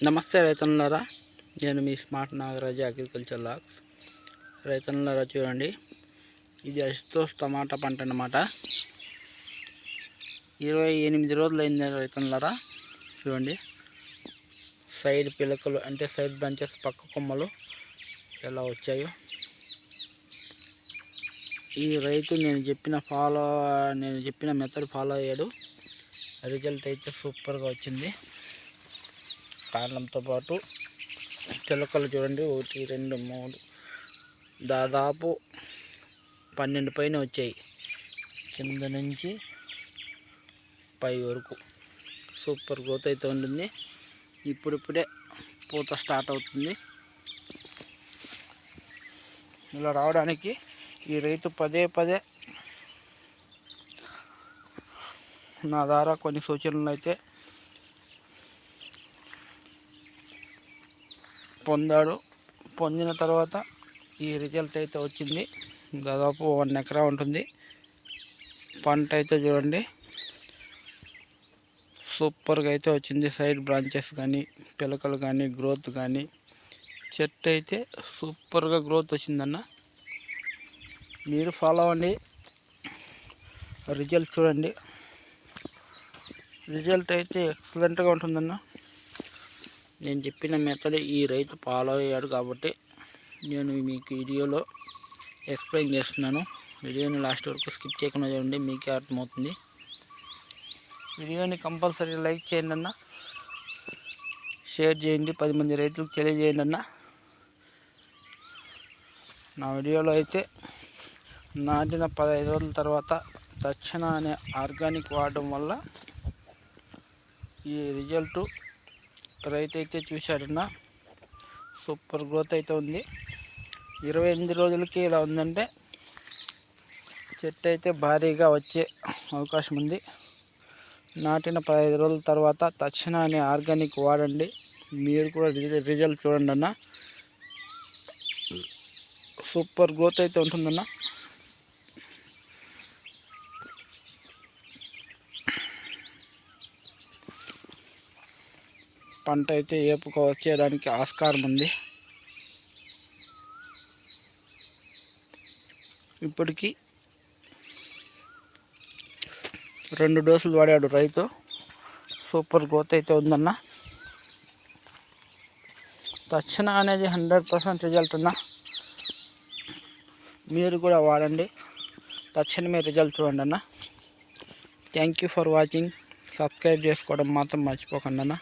నమస్తే రైతన్నలారా, నేను మీ smart Nagaraju agriculture logs. రైతన్నలారా చూడండి, ఇది అశుతోష్ టమాటా పంట అన్నమాట. 28 రోజులు అయింది రైతన్నలారా. చూడండి, సైడ్ పిలకలు అంటే సైడ్ బ్రాంచెస్ పక్క కొమ్మలు ఎలా వచ్చాయో. ఈ రైతు నేను చెప్పిన మెథడ్ ఫాలో అయ్యాడు. రిజల్ట్ అయితే సూపర్గా వచ్చింది. కారణంతో పాటు చిలకలు చూడండి, 1 2 3 దాదాపు 12 పైన వచ్చాయి. కింద నుంచి పై వరకు సూపర్ గ్రోత్ అయితే ఉంటుంది. ఇప్పుడిప్పుడే పూత స్టార్ట్ అవుతుంది. ఇలా రావడానికి ఈ రైతు పదే నా ద్వారా కొన్ని సూచనలు అయితే పొందిన తర్వాత ఈ రిజల్ట్ అయితే వచ్చింది. దాదాపు 1 ఎకరా ఉంటుంది. పంట అయితే చూడండి సూపర్గా అయితే వచ్చింది. సైడ్ బ్రాంచెస్ కానీ పిలకలు కానీ గ్రోత్ కానీ చెట్టు అయితే సూపర్గా గ్రోత్ వచ్చిందన్న. మీరు ఫాలో అవ్వండి, రిజల్ట్ చూడండి. రిజల్ట్ అయితే ఎక్సలెంట్గా ఉంటుందన్న. నేను చెప్పిన మెథడ్ ఈ రైతు ఫాలో అయ్యాడు కాబట్టి నేను మీకు వీడియోలో ఎక్స్ప్లెయిన్ చేస్తున్నాను. వీడియోని లాస్ట్ వరకు స్కిప్ చేయకుండా చూడండి, మీకే అర్థమవుతుంది. వీడియోని కంపల్సరీ లైక్ చేయండి అన్న, షేర్ చేయండి, 10 మంది రైతులకు తెలియజేయండి అన్న. నా వీడియోలో అయితే నాటిన 15 రోజుల తర్వాత దక్షిణ అనే ఆర్గానిక్ వాడడం వల్ల ఈ రిజల్ట్ రైతు అయితే చూశాడన్న. సూపర్ గ్రోత్ అయితే ఉంది. 28 రోజులకి ఇలా ఉందంటే చెట్టు అయితే భారీగా వచ్చే అవకాశం ఉంది. నాటిన 15 రోజుల తర్వాత దక్షిణ అనే ఆర్గానిక్ వాడండి. మీరు కూడా రిజల్ట్ చూడండి అన్న. సూపర్ గ్రోత్ అయితే ఉంటుందన్న. పంట అయితే ఏపుగా వచ్చేయడానికి ఆస్కారం ఉంది. ఇప్పటికీ 2 డోసులు వాడాడు రైతు. సూపర్ గ్రోత్ అయితే ఉందన్న. దక్షిణ అనేది 100% రిజల్ట్ అన్న. మీరు కూడా వాడండి, తక్షణమే రిజల్ట్ చూడండి అన్న. Thank you for watching. Subscribe చేసుకోవడం మాత్రం మర్చిపోకండి అన్న.